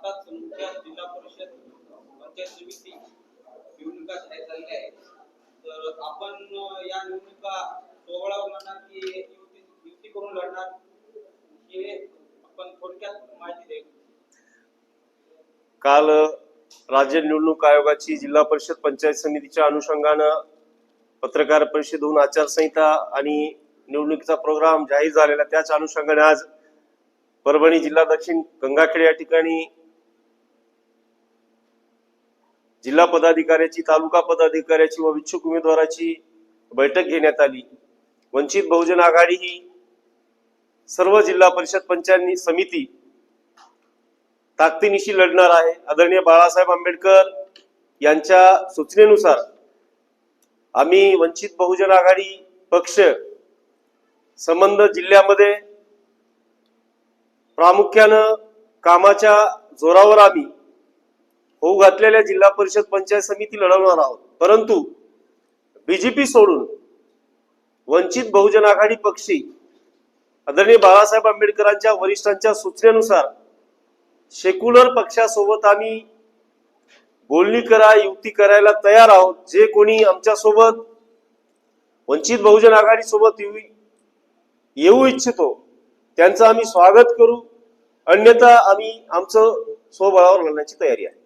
आता तुमच्या जिल्हा परिषद पंचायत समिती निवडणुका जाहीर झालेल्या आहेत. तर आपण या निवडणुका सोहळा लढणार की युती करून लढणार हे आपण थोडक्यात माहिती द्या. काल राज्य निवडणूक आयोगाची जिल्हा परिषद पंचायत समितीच्या अनुषंगानं पत्रकार परिषद होऊन आचारसंहिता आणि निवडणुकीचा प्रोग्राम जाहीर झालेला, त्याच अनुषंगाने आज परभणी जिल्हा दक्षिण गंगाखेड या ठिकाणी जिल्हा पदाधिकाऱ्याची, तालुका पदाधिकाऱ्याची व इच्छुक उमेदवाराची बैठक घेण्यात आली. वंचित बहुजन आघाडी ही सर्व जिल्हा परिषद पंचायत समिती ताकदीनिशी लढणार आहे. आदरणीय बाळासाहेब आंबेडकर यांच्या सूचनेनुसार आम्ही वंचित बहुजन आघाडी पक्ष संबंध जिल्ह्यामध्ये प्रामुख्यानं कामाच्या जोरावर आम्ही होऊ घातलेल्या जिल्हा परिषद पंचायत समिती लढवणार आहोत. परंतु बीजेपी सोडून वंचित बहुजन आघाडी पक्षी आदरणीय बाळासाहेब आंबेडकरांच्या वरिष्ठांच्या सूचनेनुसार सेक्युलर पक्षासोबत आम्ही बोलणी युती करायला तयार आहोत. जे कोणी आमच्या सोबत वंचित बहुजन आघाडी सोबत येऊ इच्छितो त्यांचं आम्ही स्वागत करू, अन्यथा आम्ही आमचं स्वबळावर लढण्याची तयारी आहे.